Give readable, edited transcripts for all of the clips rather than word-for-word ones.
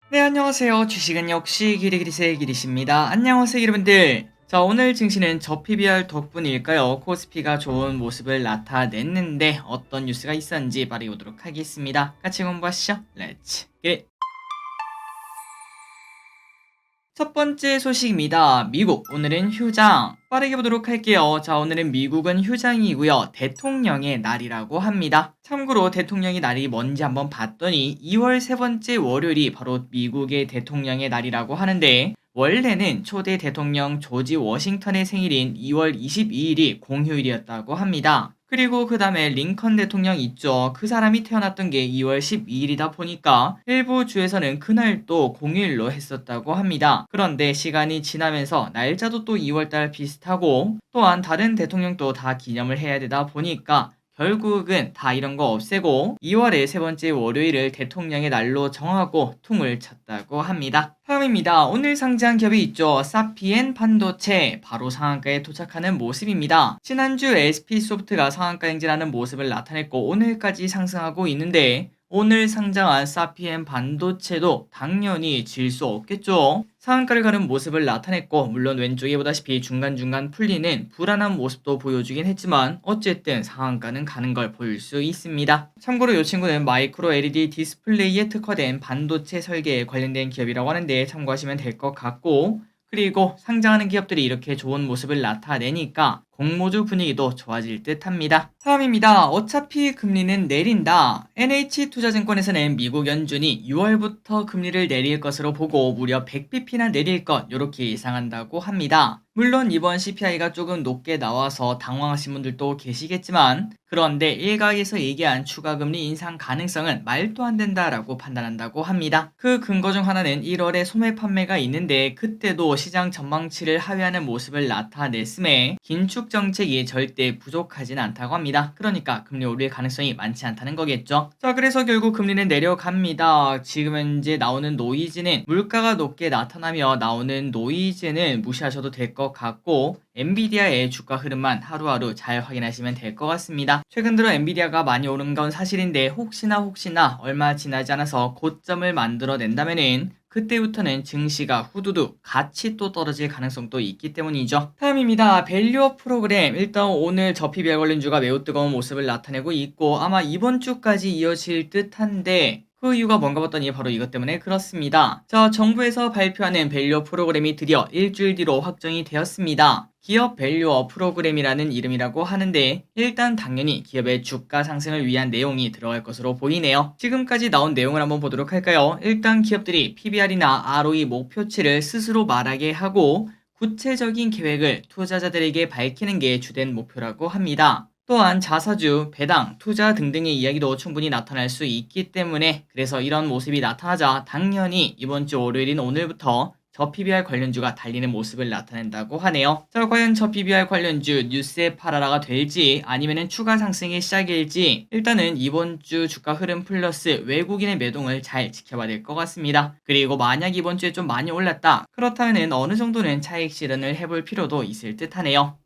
네, 안녕하세요. 주식은 역시 기리기리세의 기리십니다. 안녕하세요, 여러분들. 자, 오늘 증시는 저 PBR 덕분일까요? 코스피가 좋은 모습을 나타냈는데 어떤 뉴스가 있었는지 말해보도록 하겠습니다. 같이 공부하시죠. 렛츠 기! 첫 번째 소식입니다. 미국, 오늘은 휴장. 빠르게 보도록 할게요. 자, 오늘은 미국은 휴장이고요. 대통령의 날이라고 합니다. 참고로 대통령의 날이 뭔지 한번 봤더니 2월 세 번째 월요일이 바로 미국의 대통령의 날이라고 하는데, 원래는 초대 대통령 조지 워싱턴의 생일인 2월 22일이 공휴일이었다고 합니다. 그리고 그 다음에 링컨 대통령 있죠. 그 사람이 태어났던 게 2월 12일이다 보니까 일부 주에서는 그날도 공휴일로 했었다고 합니다. 그런데 시간이 지나면서 날짜도 또 2월달 비슷하고 또한 다른 대통령도 다 기념을 해야 되다 보니까 결국은 다 이런 거 없애고 2월의 세 번째 월요일을 대통령의 날로 정하고 퉁을 쳤다고 합니다. 다음입니다. 오늘 상장한 기업이 있죠. 사피엔 반도체 바로 상한가에 도착하는 모습입니다. 지난주 SP소프트가 상한가 행진하는 모습을 나타냈고 오늘까지 상승하고 있는데 오늘 상장한 사피엔 반도체도 당연히 질 수 없겠죠. 상한가를 가는 모습을 나타냈고 물론 왼쪽에 보다시피 중간중간 풀리는 불안한 모습도 보여주긴 했지만 어쨌든 상한가는 가는 걸 볼 수 있습니다. 참고로 이 친구는 마이크로 LED 디스플레이에 특화된 반도체 설계에 관련된 기업이라고 하는데 참고하시면 될 것 같고, 그리고 상장하는 기업들이 이렇게 좋은 모습을 나타내니까 공모주 분위기도 좋아질 듯 합니다. 다음입니다. 어차피 금리는 내린다. NH투자증권에서는 미국 연준이 6월부터 금리를 내릴 것으로 보고 무려 100bp나 내릴 것 이렇게 예상한다고 합니다. 물론 이번 CPI가 조금 높게 나와서 당황하신 분들도 계시겠지만 그런데 일각에서 얘기한 추가금리 인상 가능성은 말도 안 된다라고 판단한다고 합니다. 그 근거 중 하나는 1월에 소매 판매가 있는데 그때도 시장 전망치를 하회하는 모습을 나타냈음에 긴축 정책이 절대 부족하진 않다고 합니다. 그러니까 금리 오를 가능성이 많지 않다는 거겠죠. 자, 그래서 결국 금리는 내려갑니다. 지금 현재 나오는 노이즈는 물가가 높게 나타나며 나오는 노이즈는 무시하셔도 될 것 같고 엔비디아의 주가 흐름만 하루하루 잘 확인하시면 될 것 같습니다. 최근 들어 엔비디아가 많이 오른 건 사실인데 혹시나 얼마 지나지 않아서 고점을 만들어낸다면은 그때부터는 증시가 후두둑 같이 또 떨어질 가능성도 있기 때문이죠. 다음입니다. 밸류업 프로그램. 일단 오늘 저 PBR 관련주가 매우 뜨거운 모습을 나타내고 있고 아마 이번 주까지 이어질 듯한데 그 이유가 뭔가 봤더니 바로 이것 때문에 그렇습니다. 자, 정부에서 발표하는 밸류업 프로그램이 드디어 일주일 뒤로 확정이 되었습니다. 기업 밸류업 프로그램이라는 이름이라고 하는데 일단 당연히 기업의 주가 상승을 위한 내용이 들어갈 것으로 보이네요. 지금까지 나온 내용을 한번 보도록 할까요? 일단 기업들이 PBR이나 ROE 목표치를 스스로 말하게 하고 구체적인 계획을 투자자들에게 밝히는 게 주된 목표라고 합니다. 또한 자사주, 배당, 투자 등등의 이야기도 충분히 나타날 수 있기 때문에 그래서 이런 모습이 나타나자 당연히 이번 주 월요일인 오늘부터 저 PBR 관련주가 달리는 모습을 나타낸다고 하네요. 자, 과연 저 PBR 관련주 뉴스에 팔아라가 될지 아니면은 추가 상승의 시작일지 일단은 이번 주 주가 흐름 플러스 외국인의 매동을 잘 지켜봐야 될 것 같습니다. 그리고 만약 이번 주에 좀 많이 올랐다. 그렇다면은 어느 정도는 차익 실현을 해볼 필요도 있을 듯 하네요.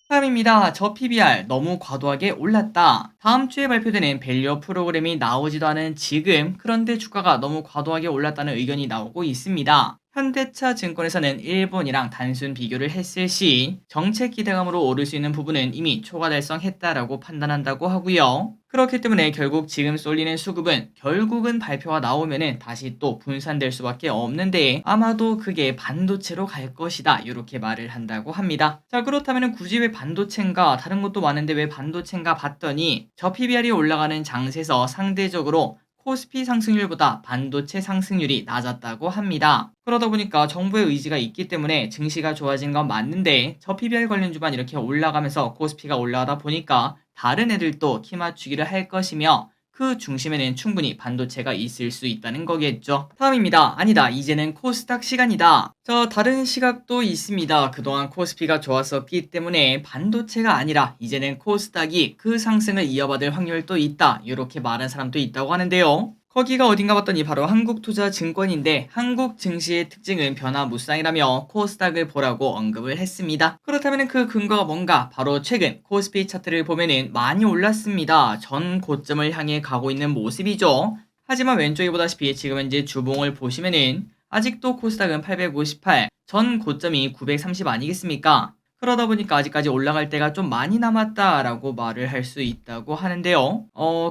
다음입니다. 저 PBR 너무 과도하게 올랐다. 다음 주에 발표되는 밸류업 프로그램이 나오지도 않은 지금 그런데 주가가 너무 과도하게 올랐다는 의견이 나오고 있습니다. 현대차 증권에서는 일본이랑 단순 비교를 했을 시 정책 기대감으로 오를 수 있는 부분은 이미 초과 달성했다라고 판단한다고 하고요. 그렇기 때문에 결국 지금 쏠리는 수급은 결국은 발표가 나오면은 다시 또 분산될 수밖에 없는데 아마도 그게 반도체로 갈 것이다 이렇게 말을 한다고 합니다. 자, 그렇다면 굳이 왜 반도체인가, 다른 것도 많은데 왜 반도체인가 봤더니 저 PBR이 올라가는 장세에서 상대적으로 코스피 상승률보다 반도체 상승률이 낮았다고 합니다. 그러다 보니까 정부의 의지가 있기 때문에 증시가 좋아진 건 맞는데 저 PBR 관련주만 이렇게 올라가면서 코스피가 올라가다 보니까 다른 애들도 키 맞추기를 할 것이며 그 중심에는 충분히 반도체가 있을 수 있다는 거겠죠. 다음입니다. 아니다. 이제는 코스닥 시간이다. 저 다른 시각도 있습니다. 그동안 코스피가 좋았었기 때문에 반도체가 아니라 이제는 코스닥이 그 상승을 이어받을 확률도 있다. 이렇게 말한 사람도 있다고 하는데요. 거기가 어딘가 봤더니 바로 한국투자증권인데 한국 증시의 특징은 변화무쌍이라며 코스닥을 보라고 언급을 했습니다. 그렇다면 그 근거가 뭔가? 바로 최근 코스피 차트를 보면은 많이 올랐습니다. 전 고점을 향해 가고 있는 모습이죠. 하지만 왼쪽에 보다시피 지금 현재 주봉을 보시면은 아직도 코스닥은 858, 전 고점이 930 아니겠습니까? 그러다 보니까 아직까지 올라갈 때가 좀 많이 남았다라고 말을 할 수 있다고 하는데요.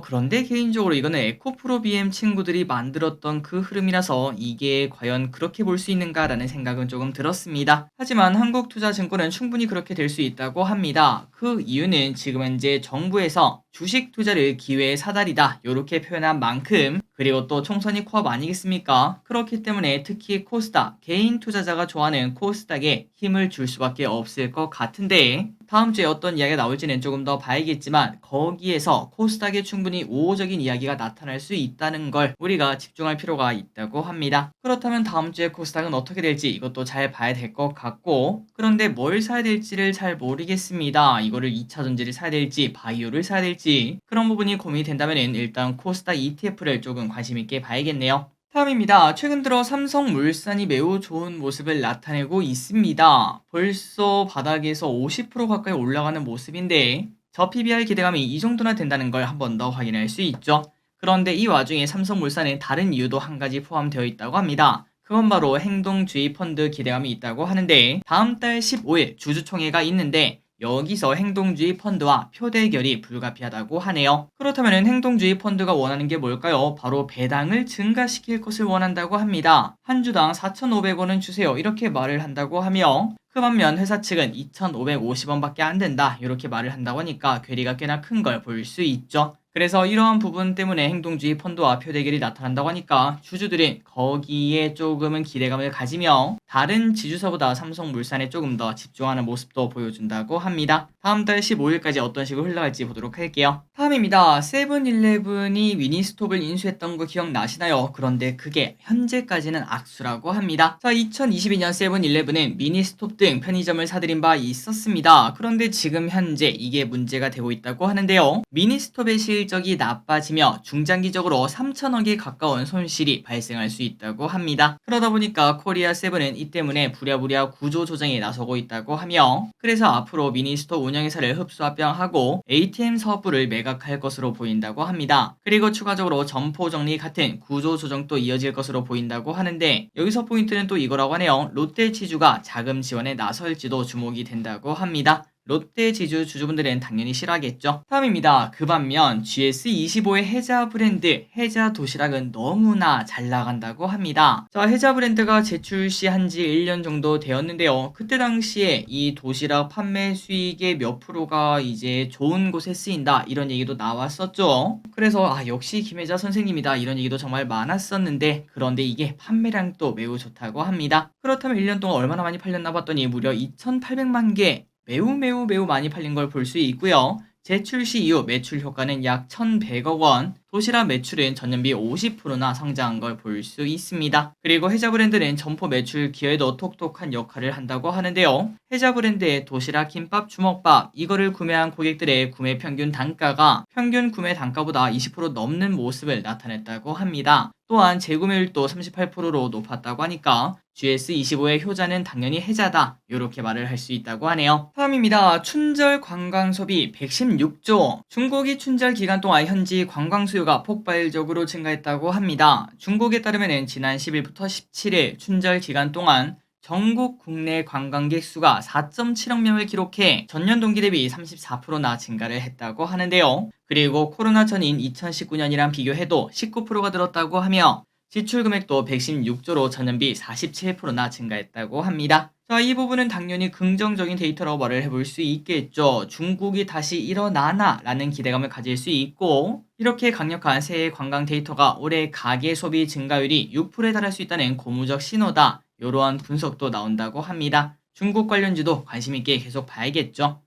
그런데 개인적으로 이거는 에코프로 BM 친구들이 만들었던 그 흐름이라서 이게 과연 그렇게 볼 수 있는가라는 생각은 조금 들었습니다. 하지만 한국투자증권은 충분히 그렇게 될 수 있다고 합니다. 그 이유는 지금 현재 정부에서 주식 투자를 기회의 사다리다 이렇게 표현한 만큼, 그리고 또 총선이 코앞 아니겠습니까? 그렇기 때문에 특히 코스닥, 개인 투자자가 좋아하는 코스닥에 힘을 줄 수밖에 없을 것 같은데, 다음 주에 어떤 이야기가 나올지는 조금 더 봐야겠지만 거기에서 코스닥에 충분히 우호적인 이야기가 나타날 수 있다는 걸 우리가 집중할 필요가 있다고 합니다. 그렇다면 다음 주에 코스닥은 어떻게 될지 이것도 잘 봐야 될 것 같고, 그런데 뭘 사야 될지를 잘 모르겠습니다. 이거를 2차 전지를 사야 될지 바이오를 사야 될지 그런 부분이 고민이 된다면 일단 코스닥 ETF를 조금 관심 있게 봐야겠네요. 다음입니다. 최근 들어 삼성물산이 매우 좋은 모습을 나타내고 있습니다. 벌써 바닥에서 50% 가까이 올라가는 모습인데 저 PBR 기대감이 이 정도나 된다는 걸 한 번 더 확인할 수 있죠. 그런데 이 와중에 삼성물산은 다른 이유도 한 가지 포함되어 있다고 합니다. 그건 바로 행동주의 펀드 기대감이 있다고 하는데, 다음 달 15일 주주총회가 있는데 여기서 행동주의 펀드와 표대결이 불가피하다고 하네요. 그렇다면 행동주의 펀드가 원하는 게 뭘까요? 바로 배당을 증가시킬 것을 원한다고 합니다. 한 주당 4,500원은 주세요, 이렇게 말을 한다고 하며, 그 반면 회사 측은 2,550원밖에 안 된다 이렇게 말을 한다고 하니까 괴리가 꽤나 큰 걸 볼 수 있죠. 그래서 이러한 부분 때문에 행동주의 펀드와 표대결이 나타난다고 하니까 주주들은 거기에 조금은 기대감을 가지며 다른 지주사보다 삼성물산에 조금 더 집중하는 모습도 보여준다고 합니다. 다음 달 15일까지 어떤 식으로 흘러갈지 보도록 할게요. 다음입니다. 세븐일레븐이 미니스톱을 인수했던 거 기억나시나요? 그런데 그게 현재까지는 악수라고 합니다. 자, 2022년 세븐일레븐은 미니스톱 등 편의점을 사들인 바 있었습니다. 그런데 지금 현재 이게 문제가 되고 있다고 하는데요. 미니스톱의 실적이 나빠지며 중장기적으로 3천억에 가까운 손실이 발생할 수 있다고 합니다. 그러다 보니까 코리아세븐은 이 때문에 부랴부랴 구조 조정에 나서고 있다고 하며, 그래서 앞으로 미니스톱 운영회사를 흡수 합병하고 ATM 사업부를 매각할 것으로 보인다고 합니다. 그리고 추가적으로 점포 정리 같은 구조 조정도 이어질 것으로 보인다고 하는데, 여기서 포인트는 또 이거라고 하네요. 롯데치주가 자금 지원에 나설지도 주목이 된다고 합니다. 롯데지주 주주분들은 당연히 싫어하겠죠. 다음입니다. 그 반면 GS25의 해자 브랜드 해자 도시락은 너무나 잘 나간다고 합니다. 자, 해자 브랜드가 재출시한 지 1년 정도 되었는데요. 그때 당시에 이 도시락 판매 수익의 몇 프로가 이제 좋은 곳에 쓰인다 이런 얘기도 나왔었죠. 그래서 역시 김혜자 선생님이다 이런 얘기도 정말 많았었는데, 그런데 이게 판매량도 매우 좋다고 합니다. 그렇다면 1년 동안 얼마나 많이 팔렸나 봤더니 무려 2,800만 개, 매우 많이 팔린 걸 볼 수 있고요. 재출시 이후 매출 효과는 약 1,100억 원, 도시락 매출은 전년비 50%나 성장한 걸 볼 수 있습니다. 그리고 해자 브랜드는 점포 매출 기여에도 톡톡한 역할을 한다고 하는데요. 해자 브랜드의 도시락, 김밥, 주먹밥 이거를 구매한 고객들의 구매 평균 단가가 평균 구매 단가보다 20% 넘는 모습을 나타냈다고 합니다. 또한 재구매율도 38%로 높았다고 하니까 GS25의 효자는 당연히 해자다 이렇게 말을 할 수 있다고 하네요. 다음입니다. 춘절 관광 소비 116조. 중국이 춘절 기간 동안 현지 관광 수요가 폭발적으로 증가했다고 합니다. 중국에 따르면 지난 10일부터 17일 춘절 기간 동안 전국 국내 관광객 수가 4.7억 명을 기록해 전년 동기 대비 34%나 증가를 했다고 하는데요. 그리고 코로나 전인 2019년이랑 비교해도 19%가 늘었다고 하며 지출 금액도 116조로 전년비 47%나 증가했다고 합니다. 자, 이 부분은 당연히 긍정적인 데이터라고 말을 해볼 수 있겠죠. 중국이 다시 일어나나 라는 기대감을 가질 수 있고, 이렇게 강력한 새해 관광 데이터가 올해 가계 소비 증가율이 6%에 달할 수 있다는 고무적 신호다, 이러한 분석도 나온다고 합니다. 중국 관련주도 관심있게 계속 봐야겠죠.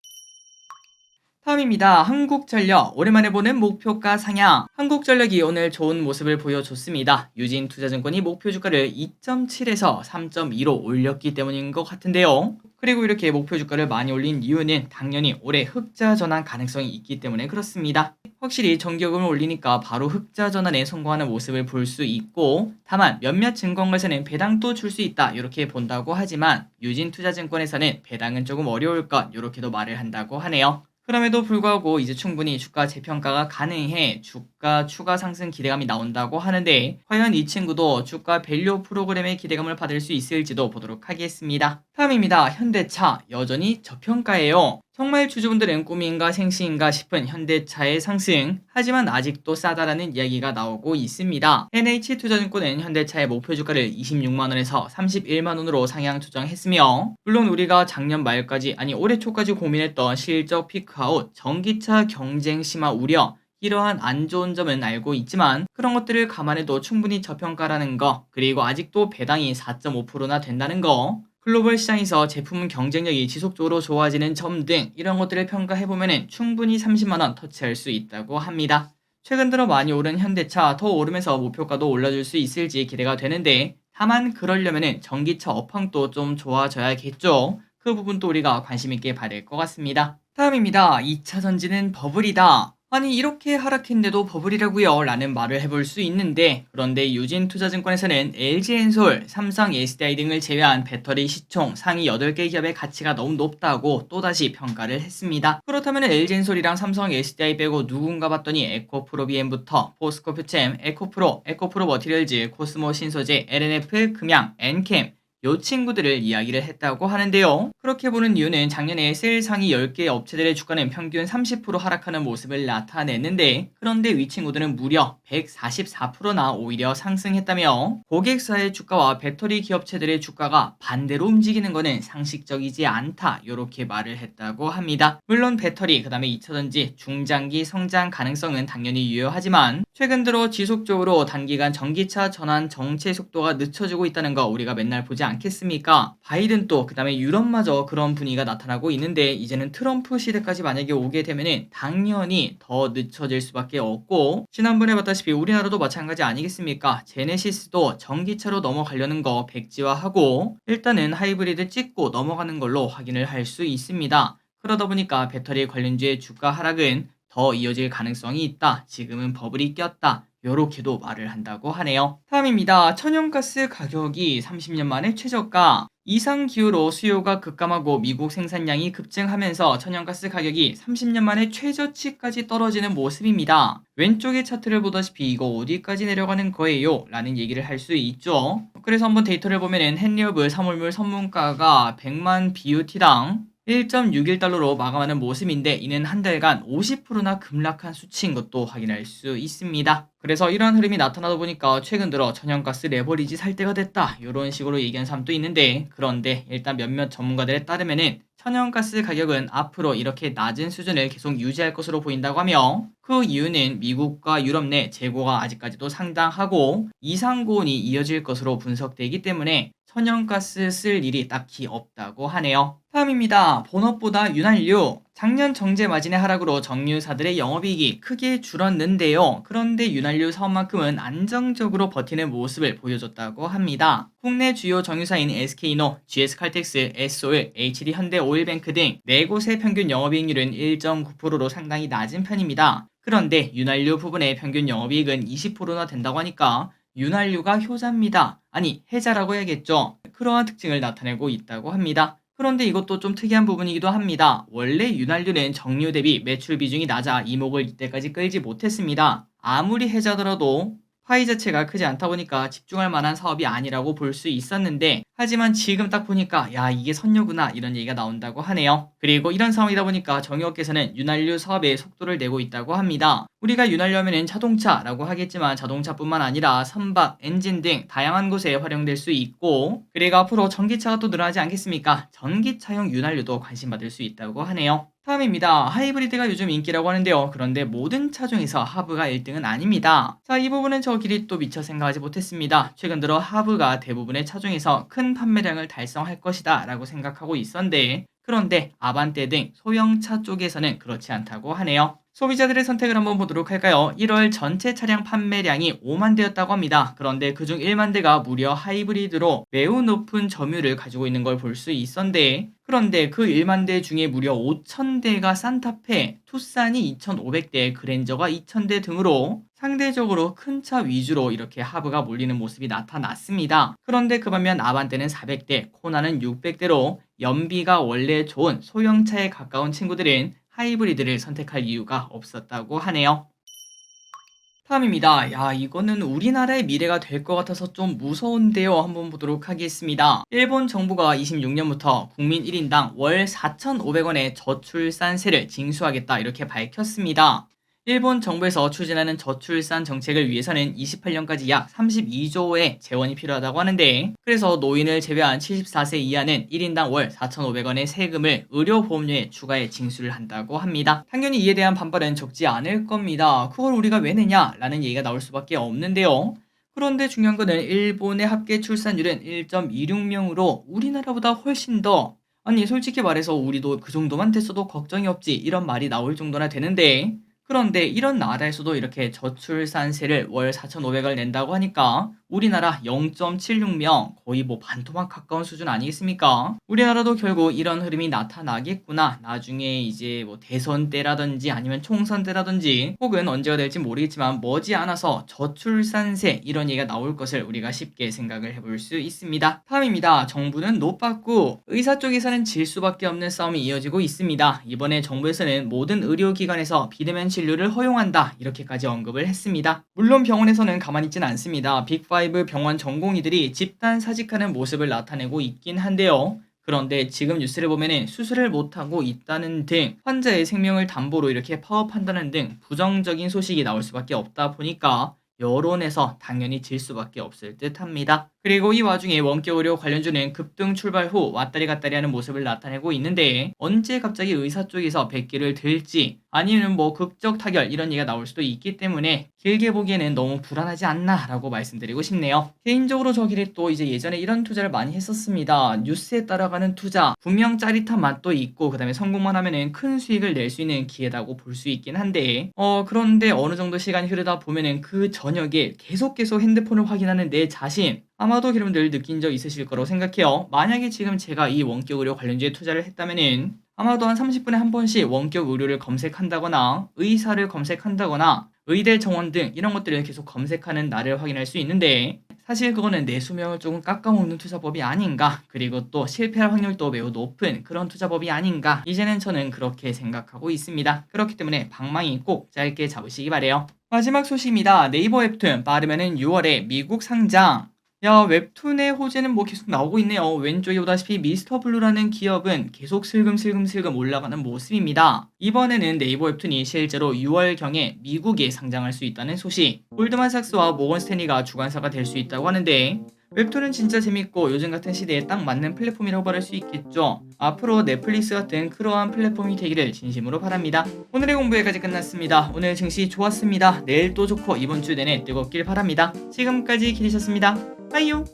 다음입니다. 한국전력, 오랜만에 보는 목표가 상향. 한국전력이 오늘 좋은 모습을 보여줬습니다. 유진투자증권이 목표 주가를 2.7에서 3.2로 올렸기 때문인 것 같은데요. 그리고 이렇게 목표 주가를 많이 올린 이유는 당연히 올해 흑자 전환 가능성이 있기 때문에 그렇습니다. 확실히 정기요금을 올리니까 바로 흑자 전환에 성공하는 모습을 볼 수 있고, 다만 몇몇 증권회사는 배당도 줄 수 있다 이렇게 본다고 하지만 유진투자증권에서는 배당은 조금 어려울 것 이렇게도 말을 한다고 하네요. 그럼에도 불구하고 이제 충분히 주가 재평가가 가능해 주가 추가 상승 기대감이 나온다고 하는데 과연 이 친구도 주가 밸류 프로그램의 기대감을 받을 수 있을지도 보도록 하겠습니다. 다음입니다. 현대차 여전히 저평가예요. 정말 주주분들은 꿈인가 생시인가 싶은 현대차의 상승, 하지만 아직도 싸다라는 이야기가 나오고 있습니다. NH투자증권은 현대차의 목표 주가를 26만원에서 31만원으로 상향 조정했으며 물론 우리가 작년 말까지 아니 올해 초까지 고민했던 실적 피크아웃, 전기차 경쟁 심화 우려, 이러한 안 좋은 점은 알고 있지만 그런 것들을 감안해도 충분히 저평가라는 거, 그리고 아직도 배당이 4.5%나 된다는 거, 글로벌 시장에서 제품 경쟁력이 지속적으로 좋아지는 점 등 이런 것들을 평가해보면 충분히 30만원 터치할 수 있다고 합니다. 최근 들어 많이 오른 현대차 더 오르면서 목표가도 올려줄 수 있을지 기대가 되는데 다만 그러려면 전기차 업황도 좀 좋아져야겠죠. 그 부분도 우리가 관심있게 봐야 될 것 같습니다. 다음입니다. 2차 전지는 버블이다. 아니 이렇게 하락했는데도 버블이라고요? 라는 말을 해볼 수 있는데 그런데 유진투자증권에서는 LG엔솔, 삼성 SDI 등을 제외한 배터리 시총 상위 8개 기업의 가치가 너무 높다고 또다시 평가를 했습니다. 그렇다면 LG엔솔이랑 삼성 SDI 빼고 누군가 봤더니 에코프로 BM부터 포스코 퓨챔, 에코프로, 에코프로 머티리얼즈, 코스모 신소재, LNF, 금양, 엔캠 요 친구들을 이야기를 했다고 하는데요. 그렇게 보는 이유는 작년에 셀 상위 10개 업체들의 주가는 평균 30% 하락하는 모습을 나타냈는데 그런데 이 친구들은 무려 144%나 오히려 상승했다며 고객사의 주가와 배터리 기업체들의 주가가 반대로 움직이는 것은 상식적이지 않다 이렇게 말을 했다고 합니다. 물론 배터리 그 다음에 2차전지 중장기 성장 가능성은 당연히 유효하지만 최근 들어 지속적으로 단기간 전기차 전환 정체 속도가 늦춰지고 있다는 거 우리가 맨날 보지 않겠습니까? 바이든 또 그다음에 유럽마저 그런 분위기가 나타나고 있는데 이제는 트럼프 시대까지 만약에 오게 되면은 당연히 더 늦춰질 수밖에 없고 지난번에 봤다시피 우리나라도 마찬가지 아니겠습니까? 제네시스도 전기차로 넘어가려는 거 백지화하고 일단은 하이브리드 찍고 넘어가는 걸로 확인을 할 수 있습니다. 그러다 보니까 배터리 관련주의 주가 하락은 더 이어질 가능성이 있다. 지금은 버블이 꼈다. 요렇게도 말을 한다고 하네요. 다음입니다. 천연가스 가격이 30년 만에 최저가. 이상 기후로 수요가 급감하고 미국 생산량이 급증하면서 천연가스 가격이 30년 만에 최저치까지 떨어지는 모습입니다. 왼쪽의 차트를 보다시피 이거 어디까지 내려가는 거예요? 라는 얘기를 할 수 있죠. 그래서 한번 데이터를 보면은 헨리허브 사물물 선문가가 100만 BUT당 1.61달러로 마감하는 모습인데 이는 한 달간 50%나 급락한 수치인 것도 확인할 수 있습니다. 그래서 이러한 흐름이 나타나다 보니까 최근 들어 천연가스 레버리지 살 때가 됐다 이런 식으로 얘기한 사람도 있는데 그런데 일단 몇몇 전문가들에 따르면은 천연가스 가격은 앞으로 이렇게 낮은 수준을 계속 유지할 것으로 보인다고 하며 그 이유는 미국과 유럽 내 재고가 아직까지도 상당하고 이상고온이 이어질 것으로 분석되기 때문에 천연가스 쓸 일이 딱히 없다고 하네요. 다음입니다. 본업보다 윤활유. 작년 정제 마진의 하락으로 정유사들의 영업이익이 크게 줄었는데요. 그런데 윤활유 사업만큼은 안정적으로 버티는 모습을 보여줬다고 합니다. 국내 주요 정유사인 SK노, GS칼텍스, S오일, HD현대오일뱅크 등 4곳의 평균 영업이익률은 1.9%로 상당히 낮은 편입니다. 그런데 윤활유 부분의 평균 영업이익은 20%나 된다고 하니까 윤활유가 효자입니다. 아니 해자라고 해야겠죠. 그러한 특징을 나타내고 있다고 합니다. 그런데 이것도 좀 특이한 부분이기도 합니다. 원래 윤활유는 정유 대비 매출 비중이 낮아 이목을 이때까지 끌지 못했습니다. 아무리 해자더라도 파이 자체가 크지 않다 보니까 집중할 만한 사업이 아니라고 볼 수 있었는데 하지만 지금 딱 보니까 야 이게 선녀구나 이런 얘기가 나온다고 하네요. 그리고 이런 상황이다 보니까 정유업계에서는 윤활유 사업에 속도를 내고 있다고 합니다. 우리가 윤활유 하면은 자동차라고 하겠지만 자동차뿐만 아니라 선박, 엔진 등 다양한 곳에 활용될 수 있고 그리고 앞으로 전기차가 또 늘어나지 않겠습니까? 전기차용 윤활유도 관심받을 수 있다고 하네요. 다음입니다. 하이브리드가 요즘 인기라고 하는데요. 그런데 모든 차 중에서 하브가 1등은 아닙니다. 자, 이 부분은 저끼리 또 미처 생각하지 못했습니다. 최근 들어 하브가 대부분의 차 중에서 큰 판매량을 달성할 것이다 라고 생각하고 있었는데 그런데 아반떼 등 소형차 쪽에서는 그렇지 않다고 하네요. 소비자들의 선택을 한번 보도록 할까요? 1월 전체 차량 판매량이 5만 대였다고 합니다. 그런데 그중 1만 대가 무려 하이브리드로 매우 높은 점유율을 가지고 있는 걸 볼 수 있었는데 그런데 그 1만 대 중에 무려 5천 대가 산타페, 투싼이 2,500대, 그랜저가 2,000대 등으로 상대적으로 큰 차 위주로 이렇게 하브가 몰리는 모습이 나타났습니다. 그런데 그 반면 아반떼는 400대, 코나는 600대로 연비가 원래 좋은 소형차에 가까운 친구들은 하이브리드를 선택할 이유가 없었다고 하네요. 다음입니다. 야, 이거는 우리나라의 미래가 될 것 같아서 좀 무서운데요. 한번 보도록 하겠습니다. 일본 정부가 26년부터 국민 1인당 월 4,500원의 저출산세를 징수하겠다 이렇게 밝혔습니다. 일본 정부에서 추진하는 저출산 정책을 위해서는 28년까지 약 32조의 재원이 필요하다고 하는데, 그래서 노인을 제외한 74세 이하는 1인당 월 4,500원의 세금을 의료보험료에 추가해 징수를 한다고 합니다. 당연히 이에 대한 반발은 적지 않을 겁니다. 그걸 우리가 왜 내냐? 라는 얘기가 나올 수밖에 없는데요. 그런데 중요한 거는 일본의 합계 출산율은 1.26명으로 우리나라보다 훨씬 더, 아니 솔직히 말해서 우리도 그 정도만 됐어도 걱정이 없지 이런 말이 나올 정도나 되는데, 그런데 이런 나라에서도 이렇게 저출산세를 월 4,500을 낸다고 하니까 우리나라 0.76명, 거의 뭐 반토막 가까운 수준 아니겠습니까? 우리나라도 결국 이런 흐름이 나타나겠구나. 나중에 이제 뭐 대선 때라든지 아니면 총선 때라든지 혹은 언제가 될지 모르겠지만 머지않아서 저출산세 이런 얘기가 나올 것을 우리가 쉽게 생각을 해볼 수 있습니다. 다음입니다. 정부는 노받고 의사 쪽에서는 질 수밖에 없는 싸움이 이어지고 있습니다. 이번에 정부에서는 모든 의료기관에서 비대면 진료를 허용한다 이렇게까지 언급을 했습니다. 물론 병원에서는 가만히 있진 않습니다. 빅5 병원 전공의들이 집단 사직하는 모습을 나타내고 있긴 한데요. 그런데 지금 뉴스를 보면은 수술을 못하고 있다는 등 환자의 생명을 담보로 이렇게 파업한다는 등 부정적인 소식이 나올 수밖에 없다 보니까 여론에서 당연히 질 수밖에 없을 듯 합니다. 그리고 이 와중에 원격 의료 관련주는 급등 출발 후 왔다리 갔다리 하는 모습을 나타내고 있는데, 언제 갑자기 의사 쪽에서 백기를 들지 아니면 뭐 극적 타결 이런 얘기가 나올 수도 있기 때문에 길게 보기에는 너무 불안하지 않나 라고 말씀드리고 싶네요. 개인적으로 저기를 또 이제 예전에 이런 투자를 많이 했었습니다. 뉴스에 따라가는 투자, 분명 짜릿한 맛도 있고 그 다음에 성공만 하면은 큰 수익을 낼 수 있는 기회라고 볼 수 있긴 한데, 그런데 어느 정도 시간이 흐르다 보면은 그 저녁에 계속 핸드폰을 확인하는 내 자신, 아마도 여러분들 느낀 적 있으실 거라고 생각해요. 만약에 지금 제가 이 원격 의료 관련주에 투자를 했다면은 아마도 한 30분에 한 번씩 원격 의료를 검색한다거나 의사를 검색한다거나 의대 정원 등 이런 것들을 계속 검색하는 나를 확인할 수 있는데, 사실 그거는 내 수명을 조금 깎아먹는 투자법이 아닌가, 그리고 또 실패할 확률도 매우 높은 그런 투자법이 아닌가, 이제는 저는 그렇게 생각하고 있습니다. 그렇기 때문에 방망이 꼭 짧게 잡으시기 바래요. 마지막 소식입니다. 네이버 웹툰 빠르면은 6월에 미국 상장. 야, 웹툰의 호재는 뭐 계속 나오고 있네요. 왼쪽에 보다시피 미스터 블루라는 기업은 계속 슬금슬금 올라가는 모습입니다. 이번에는 네이버 웹툰이 실제로 6월경에 미국에 상장할 수 있다는 소식. 골드만삭스와 모건 스탠리가 주관사가 될 수 있다고 하는데, 웹툰은 진짜 재밌고 요즘 같은 시대에 딱 맞는 플랫폼이라고 말할 수 있겠죠. 앞으로 넷플릭스 같은 그러한 플랫폼이 되기를 진심으로 바랍니다. 오늘의 공부 여기까지 끝났습니다. 오늘 증시 좋았습니다. 내일 또 좋고 이번 주 내내 뜨겁길 바랍니다. 지금까지 기리셨습니다. 빠이요.